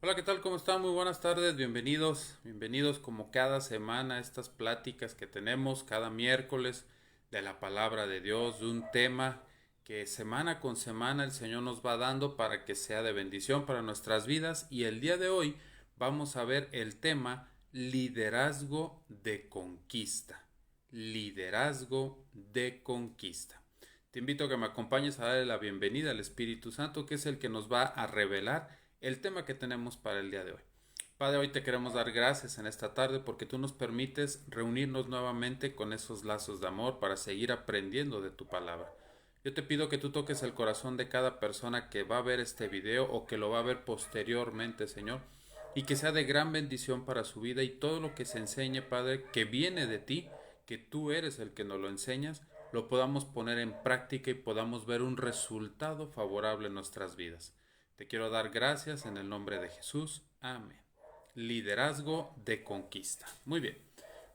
Hola, ¿qué tal? ¿Cómo están? Muy buenas tardes, bienvenidos como cada semana a estas pláticas que tenemos cada miércoles de la palabra de Dios, de un tema que semana con semana el Señor nos va dando para que sea de bendición para nuestras vidas, y el día de hoy vamos a ver el tema liderazgo de conquista. Liderazgo de conquista. Te invito a que me acompañes a darle la bienvenida al Espíritu Santo, que es el que nos va a revelar el tema que tenemos para el día de hoy. Padre, hoy te queremos dar gracias en esta tarde porque tú nos permites reunirnos nuevamente con esos lazos de amor para seguir aprendiendo de tu palabra. Yo te pido que tú toques el corazón de cada persona que va a ver este video o que lo va a ver posteriormente, Señor, y que sea de gran bendición para su vida, y todo lo que se enseñe, Padre, que viene de ti, que tú eres el que nos lo enseñas, lo podamos poner en práctica y podamos ver un resultado favorable en nuestras vidas. Te quiero dar gracias en el nombre de Jesús. Amén. Liderazgo de conquista. Muy bien.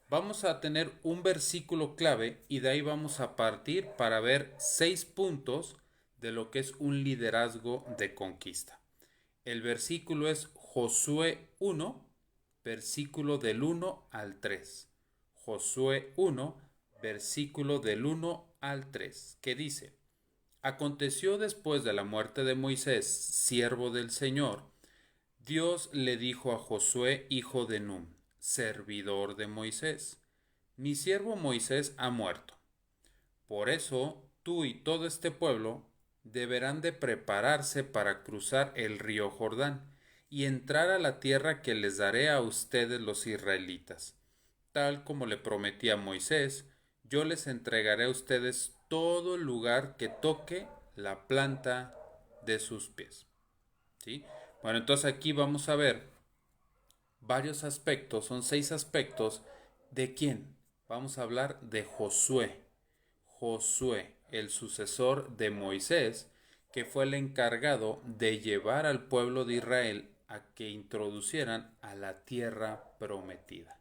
Vamos a tener un versículo clave y de ahí vamos a partir para ver 6 puntos de lo que es un liderazgo de conquista. El versículo es Josué 1, versículo del 1 al 3. Josué 1, versículo del 1 al 3, que dice: Aconteció después de la muerte de Moisés, siervo del Señor, Dios le dijo a Josué, hijo de Nun, servidor de Moisés: Mi siervo Moisés ha muerto. Por eso tú y todo este pueblo deberán de prepararse para cruzar el río Jordán y entrar a la tierra que les daré a ustedes los israelitas. Tal como le prometí a Moisés, yo les entregaré a ustedes todo el lugar que toque la planta de sus pies. ¿Sí? Bueno, entonces aquí vamos a ver varios aspectos, son 6 aspectos. ¿De quién? Vamos a hablar de Josué. Josué, el sucesor de Moisés, que fue el encargado de llevar al pueblo de Israel a que introducieran a la tierra prometida.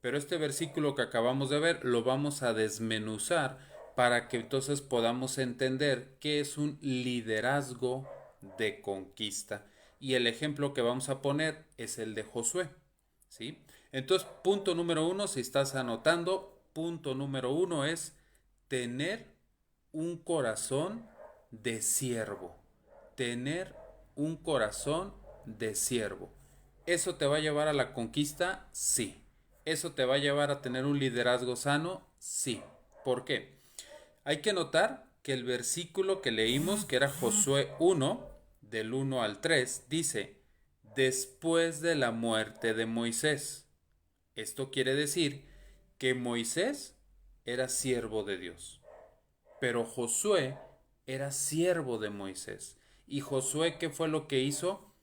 Pero este versículo que acabamos de ver lo vamos a desmenuzar para que entonces podamos entender qué es un liderazgo de conquista. Y el ejemplo que vamos a poner es el de Josué. ¿Sí? Entonces, punto número 1, si estás anotando, punto número 1 es tener un corazón de siervo. Tener un corazón de siervo. ¿Eso te va a llevar a la conquista? Sí. ¿Eso te va a llevar a tener un liderazgo sano? Sí. ¿Por qué? Hay que notar que el versículo que leímos, que era Josué 1, del 1 al 3, dice: después de la muerte de Moisés. Esto quiere decir que Moisés era siervo de Dios, pero Josué era siervo de Moisés. ¿Y Josué qué fue lo que hizo?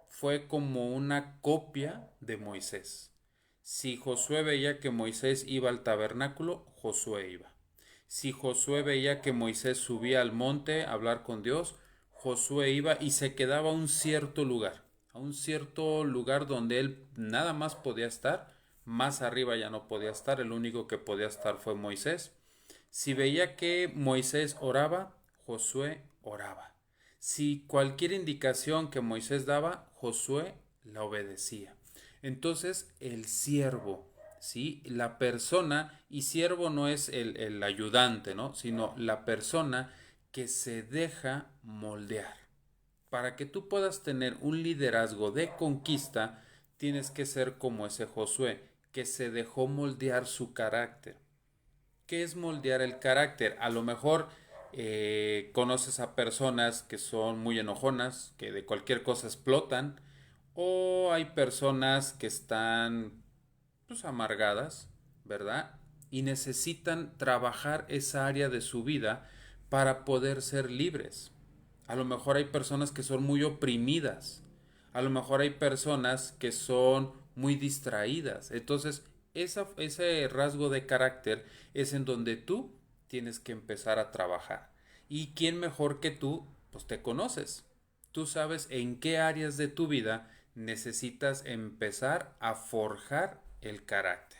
Fue como una copia de Moisés. Si Josué veía que Moisés iba al tabernáculo, Josué iba. Si Josué veía que Moisés subía al monte a hablar con Dios, Josué iba y se quedaba a un cierto lugar donde él nada más podía estar, más arriba ya no podía estar, el único que podía estar fue Moisés. Si veía que Moisés oraba, Josué oraba. Si cualquier indicación que Moisés daba, Josué la obedecía. Entonces el siervo, ¿sí? La persona, y siervo no es el ayudante, ¿no? Sino la persona que se deja moldear. Para que tú puedas tener un liderazgo de conquista, tienes que ser como ese Josué, que se dejó moldear su carácter. ¿Qué es moldear el carácter? A lo mejor conoces a personas que son muy enojonas, que de cualquier cosa explotan, o hay personas que están pues amargadas, ¿verdad? Y necesitan trabajar esa área de su vida para poder ser libres. A lo mejor hay personas que son muy oprimidas. A lo mejor hay personas que son muy distraídas. Entonces, ese rasgo de carácter es en donde tú tienes que empezar a trabajar. ¿Y quién mejor que tú? Pues te conoces. Tú sabes en qué áreas de tu vida necesitas empezar a forjar el carácter.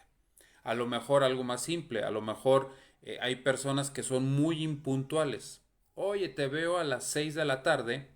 A lo mejor algo más simple, a lo mejor hay personas que son muy impuntuales. Oye, te veo a las 6 de la tarde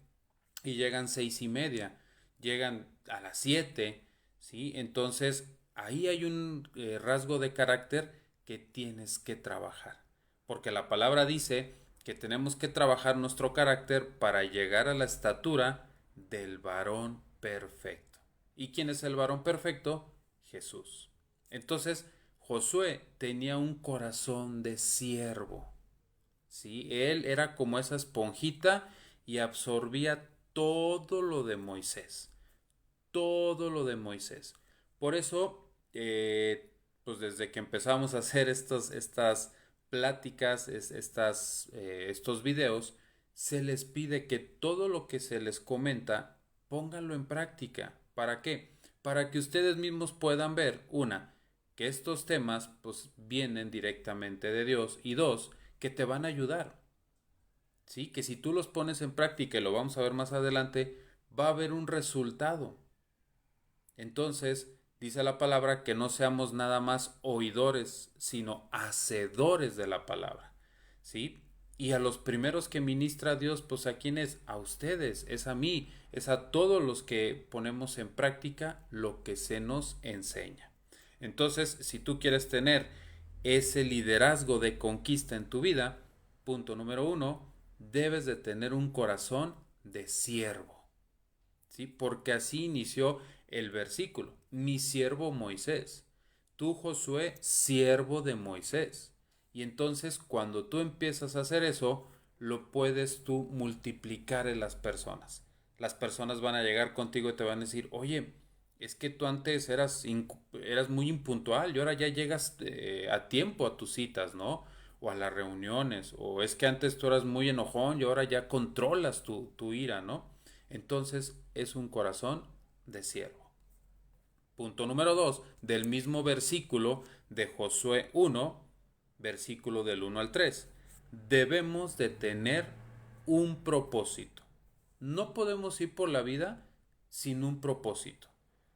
y llegan 6:30. llegan a las 7, ¿sí? Entonces ahí hay un rasgo de carácter que tienes que trabajar, porque la palabra dice que tenemos que trabajar nuestro carácter para llegar a la estatura del varón perfecto. ¿Y quién es el varón perfecto? Jesús. Entonces, Josué tenía un corazón de siervo. ¿Sí? Él era como esa esponjita y absorbía todo lo de Moisés. Todo lo de Moisés. Por eso, pues desde que empezamos a hacer estas pláticas, estos videos, se les pide que todo lo que se les comenta, pónganlo en práctica. ¿Para qué? Para que ustedes mismos puedan ver, una, que estos temas pues vienen directamente de Dios, y dos, que te van a ayudar. ¿Sí? Que si tú los pones en práctica, y lo vamos a ver más adelante, va a haber un resultado. Entonces, dice la palabra que no seamos nada más oidores, sino hacedores de la palabra. ¿Sí? Y a los primeros que ministra Dios, pues ¿a quién es? A ustedes, es a mí, es a todos los que ponemos en práctica lo que se nos enseña. Entonces, si tú quieres tener ese liderazgo de conquista en tu vida, punto número 1, debes de tener un corazón de siervo. ¿Sí? Porque así inició el versículo. Mi siervo Moisés. Tú, Josué, siervo de Moisés. Y entonces cuando tú empiezas a hacer eso, lo puedes tú multiplicar en las personas. Las personas van a llegar contigo y te van a decir, oye, es que tú antes eras muy impuntual y ahora ya llegas a tiempo a tus citas, ¿no? O a las reuniones. O es que antes tú eras muy enojón y ahora ya controlas tu ira, ¿no? Entonces es un corazón de siervo. Punto número 2 del mismo versículo de Josué 1, versículo del 1 al 3. Debemos de tener un propósito. No podemos ir por la vida sin un propósito.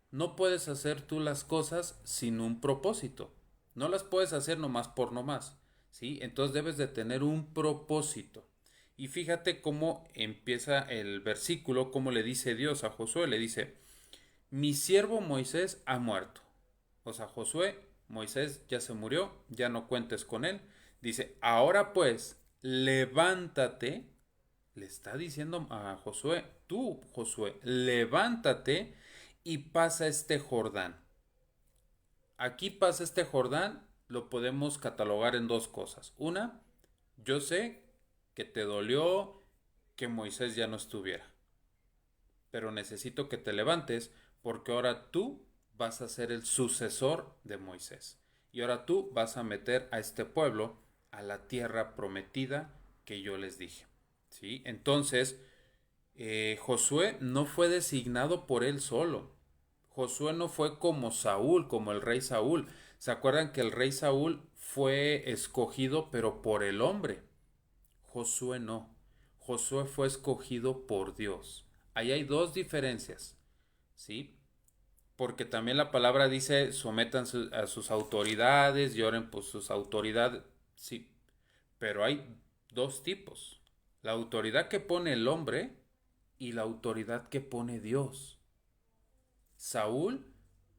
No puedes hacer tú las cosas sin un propósito. No las puedes hacer nomás por nomás. ¿Sí? Entonces debes de tener un propósito. Y fíjate cómo empieza el versículo, cómo le dice Dios a Josué. Le dice, mi siervo Moisés ha muerto. O sea, Josué, Moisés ya se murió, ya no cuentes con él. Dice, ahora pues, levántate. Le está diciendo a Josué, tú, Josué, levántate y pasa este Jordán. Aquí pasa este Jordán, lo podemos catalogar en dos cosas. Una, yo sé que te dolió que Moisés ya no estuviera, pero necesito que te levantes porque ahora tú vas a ser el sucesor de Moisés. Y ahora tú vas a meter a este pueblo a la tierra prometida que yo les dije. ¿Sí? Entonces, Josué no fue designado por él solo. Josué no fue como Saúl, como el rey Saúl. ¿Se acuerdan que el rey Saúl fue escogido pero por el hombre? Josué no. Josué fue escogido por Dios. Ahí hay dos diferencias, ¿sí? Porque también la palabra dice sometan a sus autoridades y oren por sus autoridades, sí. Pero hay dos tipos. La autoridad que pone el hombre y la autoridad que pone Dios. Saúl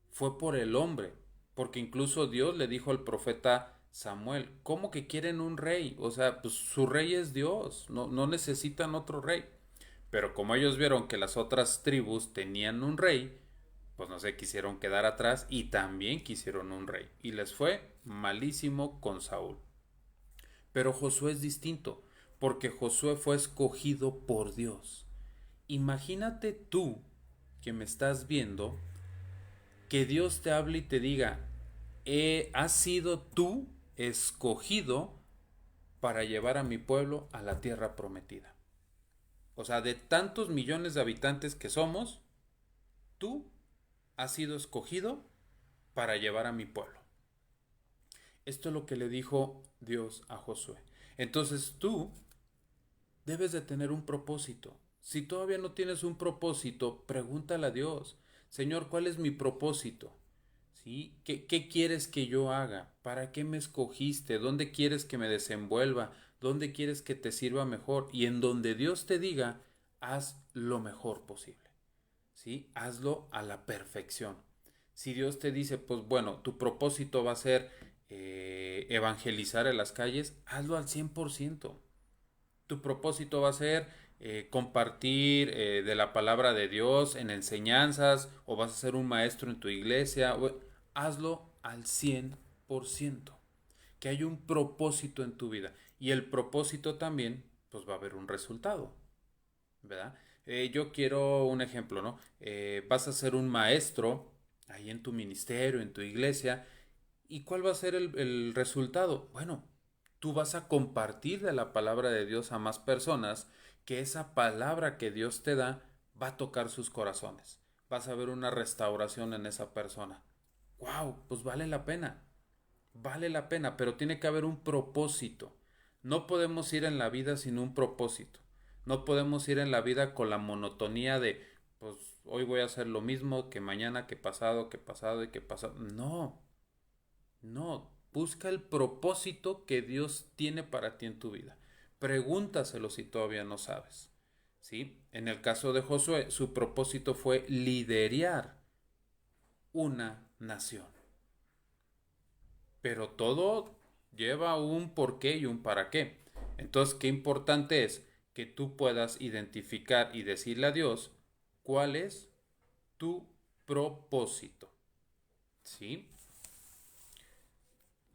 fue por el hombre, porque incluso Dios le dijo al profeta Samuel, ¿cómo que quieren un rey? O sea, pues su rey es Dios, no necesitan otro rey. Pero como ellos vieron que las otras tribus tenían un rey, pues no se quisieron quedar atrás y también quisieron un rey. Y les fue malísimo con Saúl. Pero Josué es distinto, porque Josué fue escogido por Dios. Imagínate tú que me estás viendo, que Dios te hable y te diga, has sido tú escogido para llevar a mi pueblo a la tierra prometida. O sea, de tantos millones de habitantes que somos, tú has sido escogido para llevar a mi pueblo. Esto es lo que le dijo Dios a Josué. Entonces tú debes de tener un propósito. Si todavía no tienes un propósito, pregúntale a Dios, Señor, ¿cuál es mi propósito? ¿Sí? ¿Qué quieres que yo haga? ¿Para qué me escogiste? ¿Dónde quieres que me desenvuelva? ¿Dónde quieres que te sirva mejor? Y en donde Dios te diga, haz lo mejor posible. ¿sí? Hazlo a la perfección. Si Dios te dice, pues bueno, tu propósito va a ser evangelizar en las calles, hazlo al 100%. Tu propósito va a ser compartir de la palabra de Dios en enseñanzas, o vas a ser un maestro en tu iglesia. Hazlo al 100%. Que hay un propósito en tu vida. Y el propósito también, pues va a haber un resultado, ¿verdad? Yo quiero un ejemplo, ¿no? Vas a ser un maestro ahí en tu ministerio, en tu iglesia. ¿Y cuál va a ser el resultado? Bueno, tú vas a compartir de la palabra de Dios a más personas, que esa palabra que Dios te da va a tocar sus corazones. Vas a ver una restauración en esa persona. ¡Wow! Pues vale la pena. Vale la pena, pero tiene que haber un propósito. No podemos ir en la vida sin un propósito. No podemos ir en la vida con la monotonía de, pues hoy voy a hacer lo mismo que mañana, que pasado y que pasado. No, no. Busca el propósito que Dios tiene para ti en tu vida. Pregúntaselo si todavía no sabes. ¿Sí? En el caso de Josué, su propósito fue liderar una nación. Pero todo lleva un porqué y un para qué. Entonces, qué importante es que tú puedas identificar y decirle a Dios cuál es tu propósito. ¿Sí?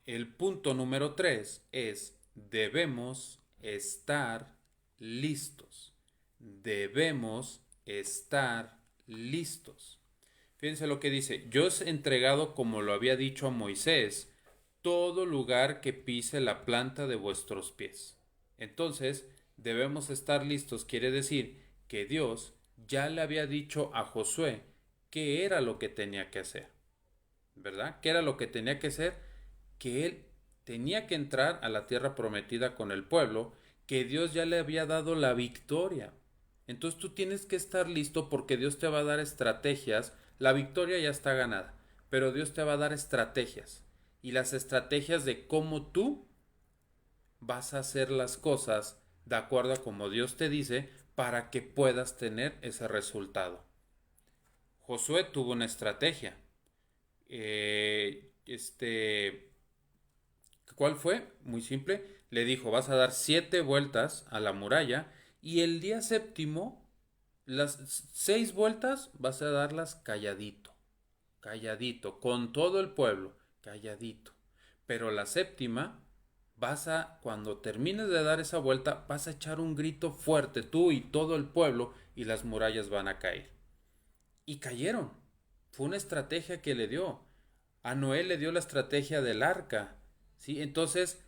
El punto número 3 es debemos estar listos. Debemos estar listos. Fíjense lo que dice, yo os he entregado, como lo había dicho a Moisés, todo lugar que pise la planta de vuestros pies. Entonces, debemos estar listos. Quiere decir que Dios ya le había dicho a Josué qué era lo que tenía que hacer. ¿Verdad? ¿Qué era lo que tenía que hacer? Que él tenía que entrar a la tierra prometida con el pueblo, que Dios ya le había dado la victoria. Entonces tú tienes que estar listo, porque Dios te va a dar estrategias. La victoria ya está ganada, pero Dios te va a dar estrategias. Y las estrategias de cómo tú vas a hacer las cosas de acuerdo a como Dios te dice, para que puedas tener ese resultado. Josué tuvo una estrategia. ¿Cuál fue? Muy simple. Le dijo, vas a dar 7 vueltas a la muralla, y el día séptimo, las 6 vueltas vas a darlas calladito, calladito, con todo el pueblo, calladito. Pero la séptima, cuando termines de dar esa vuelta, vas a echar un grito fuerte, tú y todo el pueblo, y las murallas van a caer. Y cayeron. Fue una estrategia que le dio. A Noé le dio la estrategia del arca. ¿Sí? Entonces,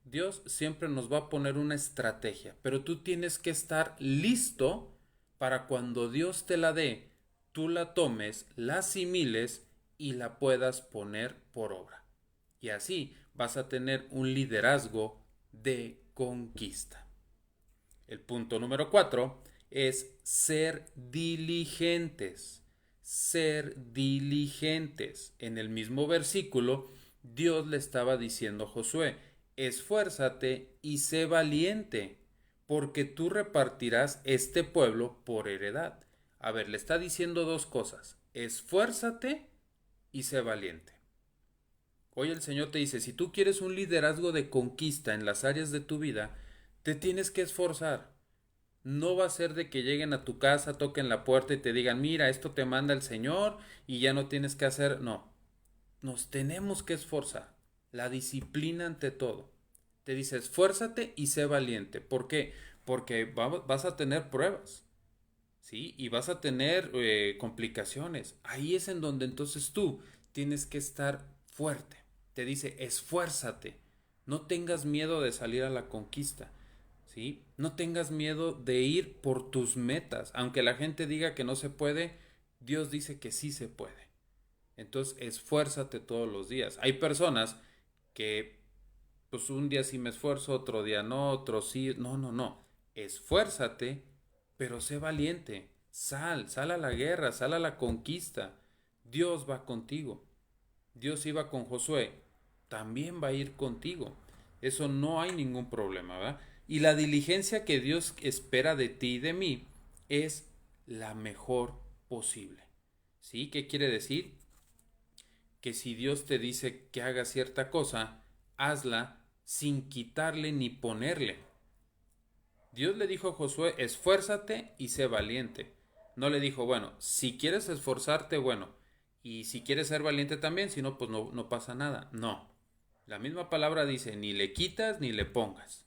Dios siempre nos va a poner una estrategia, pero tú tienes que estar listo para cuando Dios te la dé, tú la tomes, la asimiles y la puedas poner por obra. Y así vas a tener un liderazgo de conquista. El punto número 4 es ser diligentes. Ser diligentes. En el mismo versículo, Dios le estaba diciendo a Josué, esfuérzate y sé valiente, porque tú repartirás este pueblo por heredad. A ver, le está diciendo dos cosas, esfuérzate y sé valiente. Hoy el Señor te dice, si tú quieres un liderazgo de conquista en las áreas de tu vida, te tienes que esforzar. No va a ser de que lleguen a tu casa, toquen la puerta y te digan, mira, esto te manda el Señor y ya no tienes que hacer. No, nos tenemos que esforzar. La disciplina ante todo. Te dice, esfuérzate y sé valiente. ¿Por qué? Porque vas a tener pruebas, ¿sí? Y vas a tener complicaciones. Ahí es en donde entonces tú tienes que estar fuerte. Te dice, esfuérzate. No tengas miedo de salir a la conquista. ¿Sí? No tengas miedo de ir por tus metas. Aunque la gente diga que no se puede, Dios dice que sí se puede. Entonces, esfuérzate todos los días. Hay personas que, pues un día sí me esfuerzo, otro día no, otro sí. No, no, no. Esfuérzate, pero sé valiente. Sal a la guerra, sal a la conquista. Dios va contigo. Dios iba con Josué, también va a ir contigo. Eso no hay ningún problema, ¿verdad? Y la diligencia que Dios espera de ti y de mí es la mejor posible. ¿Sí? ¿Qué quiere decir? Que si Dios te dice que haga cierta cosa, hazla sin quitarle ni ponerle. Dios le dijo a Josué, esfuérzate y sé valiente. No le dijo, bueno, si quieres esforzarte, bueno, y si quieres ser valiente también, si no, pues no pasa nada. No. La misma palabra dice, ni le quitas ni le pongas.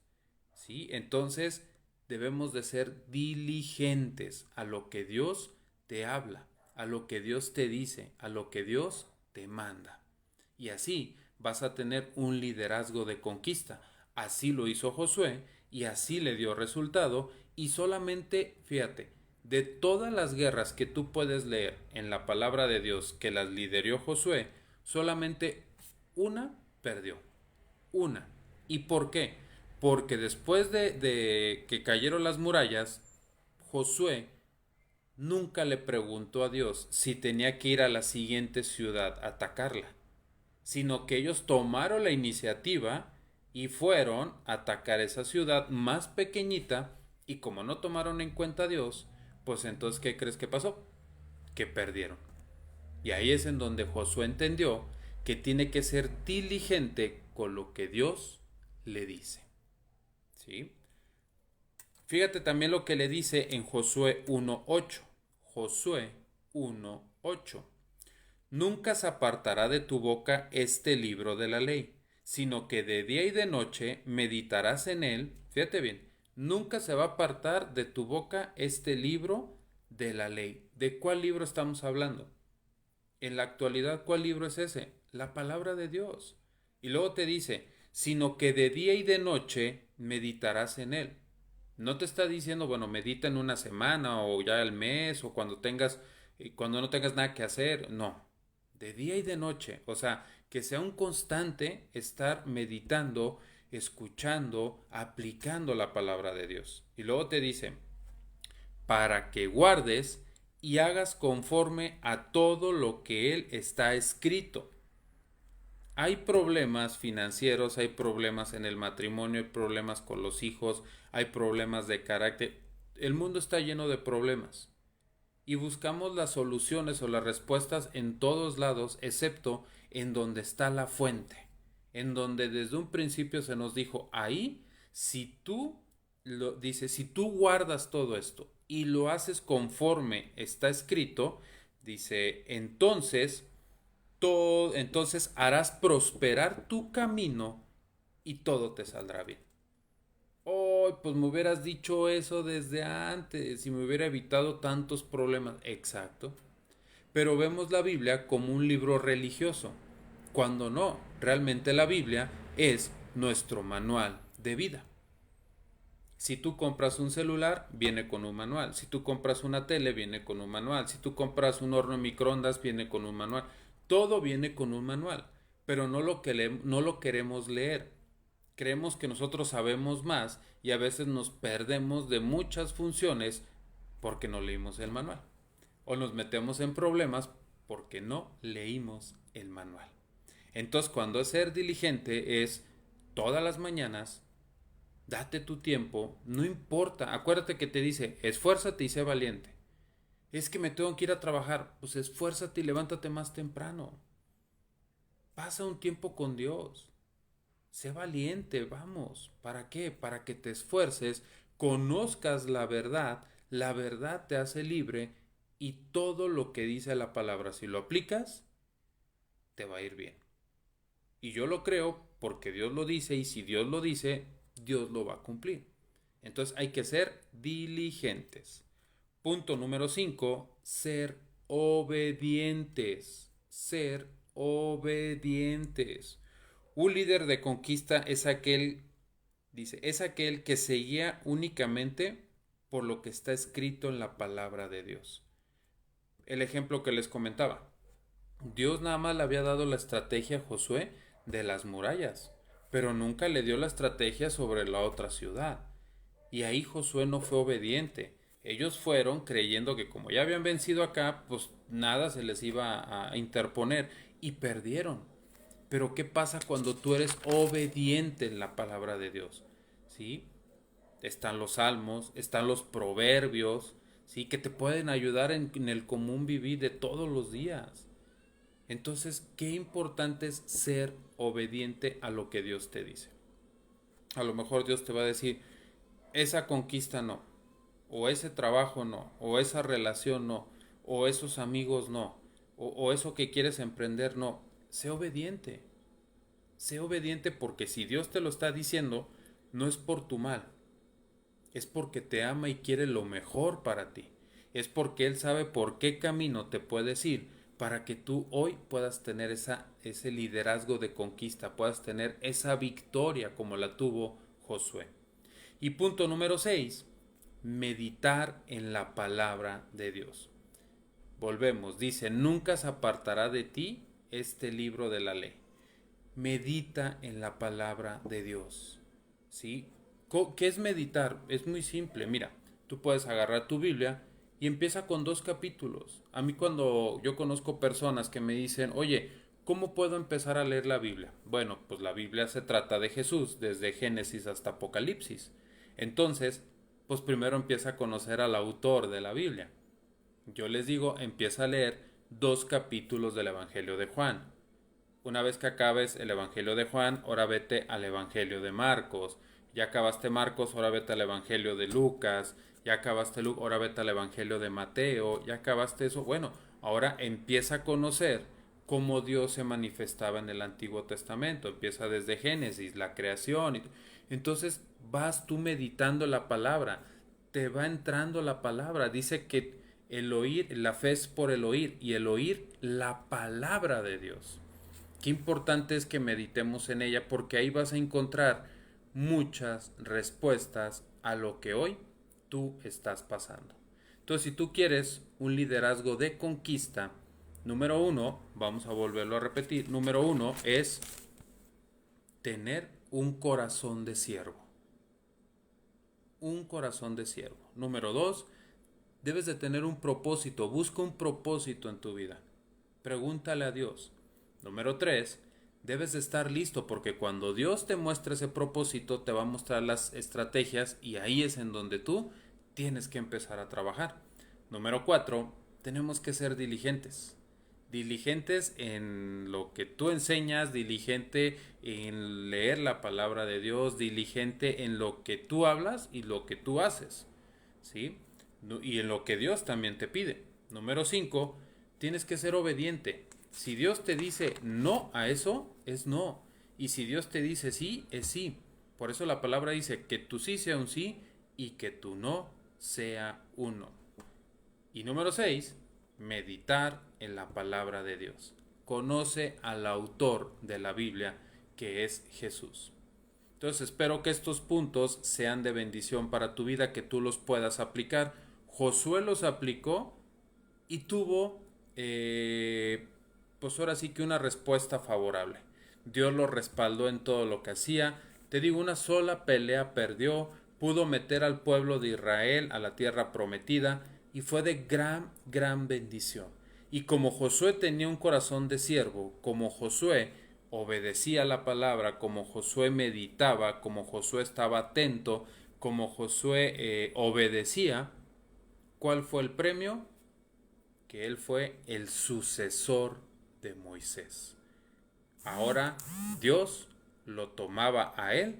¿Sí? Entonces debemos de ser diligentes a lo que Dios te habla, a lo que Dios te dice, a lo que Dios te manda. Y así vas a tener un liderazgo de conquista. Así lo hizo Josué y así le dio resultado. Y solamente, fíjate, de todas las guerras que tú puedes leer en la palabra de Dios que las lideró Josué, solamente una perdió. Una. ¿Y por qué? Porque después de que cayeron las murallas, Josué nunca le preguntó a Dios si tenía que ir a la siguiente ciudad a atacarla, sino que ellos tomaron la iniciativa y fueron a atacar esa ciudad más pequeñita, y como no tomaron en cuenta a Dios, pues entonces ¿qué crees que pasó? Que perdieron. Y ahí es en donde Josué entendió que tiene que ser diligente con lo que Dios le dice. ¿Sí? Fíjate también lo que le dice en Josué 1:8. Josué 1:8. Nunca se apartará de tu boca este libro de la ley, sino que de día y de noche meditarás en él. Fíjate bien, nunca se va a apartar de tu boca este libro de la ley. ¿De cuál libro estamos hablando? En la actualidad, ¿cuál libro es ese? La palabra de Dios. Y luego te dice, sino que de día y de noche meditarás en él. No te está diciendo, bueno, medita en una semana o ya al mes o cuando no tengas nada que hacer. No, de día y de noche. O sea, que sea un constante estar meditando, escuchando, aplicando la palabra de Dios. Y luego te dice, para que guardes y hagas conforme a todo lo que él está escrito. Hay problemas financieros, hay problemas en el matrimonio, hay problemas con los hijos, hay problemas de carácter. El mundo está lleno de problemas y buscamos las soluciones o las respuestas en todos lados, excepto en donde está la fuente, en donde desde un principio se nos dijo, ahí, si tú guardas todo esto y lo haces conforme está escrito, dice, entonces harás prosperar tu camino y todo te saldrá bien. Oh, pues me hubieras dicho eso desde antes y me hubiera evitado tantos problemas. Exacto. Pero vemos la Biblia como un libro religioso, cuando no, realmente la Biblia es nuestro manual de vida. Si tú compras un celular, viene con un manual. Si tú compras una tele, viene con un manual. Si tú compras un horno de microondas, viene con un manual. Todo viene con un manual, pero no lo queremos leer. Creemos que nosotros sabemos más y a veces nos perdemos de muchas funciones porque no leímos el manual. O nos metemos en problemas porque no leímos el manual. Entonces, cuando es ser diligente es todas las mañanas, date tu tiempo, no importa. Acuérdate que te dice, esfuérzate y sé valiente. Es que me tengo que ir a trabajar, pues esfuérzate y levántate más temprano. Pasa un tiempo con Dios. Sé valiente, vamos. ¿Para qué? Para que te esfuerces, conozcas la verdad te hace libre y todo lo que dice la palabra, si lo aplicas, te va a ir bien. Y yo lo creo porque Dios lo dice y si Dios lo dice, Dios lo va a cumplir. Entonces hay que ser diligentes. Punto número 5, ser obedientes. Ser obedientes. Un líder de conquista es aquel, dice, es aquel que se guía únicamente por lo que está escrito en la palabra de Dios. El ejemplo que les comentaba. Dios nada más le había dado la estrategia a Josué de las murallas, pero nunca le dio la estrategia sobre la otra ciudad. Y ahí Josué no fue obediente. Ellos fueron creyendo que como ya habían vencido acá, pues nada se les iba a interponer y perdieron. Pero ¿qué pasa cuando tú eres obediente en la palabra de Dios? ¿Sí? Están los salmos, están los proverbios, ¿sí? Que te pueden ayudar en el común vivir de todos los días. Entonces, qué importante es ser obediente a lo que Dios te dice. A lo mejor Dios te va a decir, esa conquista no, o ese trabajo no, o esa relación no, o esos amigos no, o eso que quieres emprender no. Sé obediente porque si Dios te lo está diciendo, no es por tu mal, es porque te ama y quiere lo mejor para ti. Es porque Él sabe por qué camino te puedes ir para que tú hoy puedas tener ese liderazgo de conquista, puedas tener esa victoria como la tuvo Josué. Y punto número 6, meditar en la palabra de Dios. Volvemos, dice, nunca se apartará de ti este libro de la ley. Medita en la palabra de Dios. ¿Sí? ¿Qué es meditar? Es muy simple. Mira, tú puedes agarrar tu Biblia y empieza con 2 capítulos. A mí cuando yo conozco personas que me dicen, oye, ¿cómo puedo empezar a leer la Biblia? Bueno, pues la Biblia se trata de Jesús, desde Génesis hasta Apocalipsis. Entonces, pues primero empieza a conocer al autor de la Biblia. Yo les digo, empieza a leer 2 capítulos del Evangelio de Juan. Una vez que acabes el Evangelio de Juan, ahora vete al Evangelio de Marcos. Ya acabaste Marcos, ahora vete al Evangelio de Lucas. Ya acabaste Lucas, ahora vete al Evangelio de Mateo. Ya acabaste eso. Bueno, ahora empieza a conocer cómo Dios se manifestaba en el Antiguo Testamento. Empieza desde Génesis, la creación. Entonces vas tú meditando la palabra. Te va entrando la palabra. Dice que el oír, la fe es por el oír y el oír la palabra de Dios. Qué importante es que meditemos en ella porque ahí vas a encontrar muchas respuestas a lo que hoy tú estás pasando. Entonces, si tú quieres un liderazgo de conquista, número 1, vamos a volverlo a repetir, número 1 es tener un corazón de siervo. Un corazón de siervo. Número 2, debes de tener un propósito. Busca un propósito en tu vida. Pregúntale a Dios. Número 3, debes de estar listo porque cuando Dios te muestre ese propósito te va a mostrar las estrategias y ahí es en donde tú tienes que empezar a trabajar. Número 4, tenemos que ser diligentes. Diligentes en lo que tú enseñas, diligente en leer la palabra de Dios, diligente en lo que tú hablas y lo que tú haces, ¿sí? Y en lo que Dios también te pide. Número 5, tienes que ser obediente. Si Dios te dice no a eso, es no. Y si Dios te dice sí, es sí. Por eso la palabra dice que tu sí sea un sí y que tu no sea un no. Y número 6, meditar en la palabra de Dios. Conoce al autor de la Biblia, que es Jesús. Entonces espero que estos puntos sean de bendición para tu vida, que tú los puedas aplicar. Josué los aplicó y tuvo pues ahora sí que una respuesta favorable. Dios lo respaldó en todo lo que hacía. Te digo, una sola pelea perdió, pudo meter al pueblo de Israel a la tierra prometida y fue de gran bendición. Y como Josué tenía un corazón de siervo, como Josué obedecía la palabra, como Josué meditaba, como Josué estaba atento, como Josué obedecía, ¿cuál fue el premio? Que él fue el sucesor de Moisés. Ahora Dios lo tomaba a él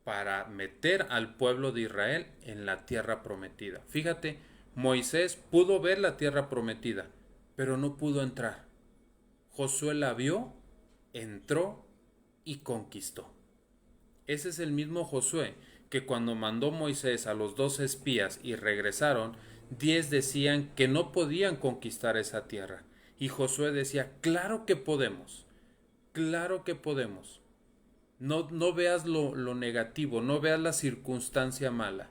para meter al pueblo de Israel en la tierra prometida. Fíjate, Moisés pudo ver la tierra prometida, pero no pudo entrar. Josué la vio, entró y conquistó. Ese es el mismo Josué que cuando mandó Moisés a los 12 espías y regresaron, 10 decían que no podían conquistar esa tierra. Y Josué decía, claro que podemos, claro que podemos. No veas lo negativo, no veas la circunstancia mala.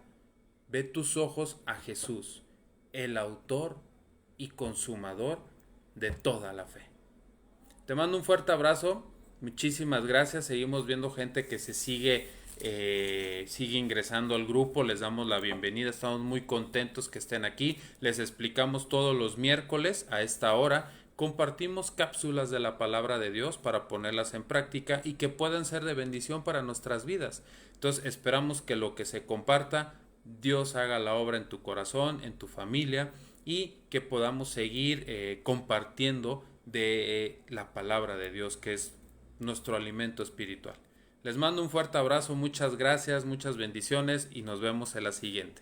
Ve tus ojos a Jesús, el autor y consumador de toda la fe. Te mando un fuerte abrazo, muchísimas gracias, seguimos viendo gente que se sigue ingresando al grupo, les damos la bienvenida, estamos muy contentos que estén aquí, les explicamos todos los miércoles a esta hora, compartimos cápsulas de la palabra de Dios para ponerlas en práctica y que puedan ser de bendición para nuestras vidas. Entonces esperamos que lo que se comparta Dios haga la obra en tu corazón, en tu familia, y que podamos seguir compartiendo de la palabra de Dios, que es nuestro alimento espiritual. Les mando un fuerte abrazo, muchas gracias, muchas bendiciones y nos vemos en la siguiente.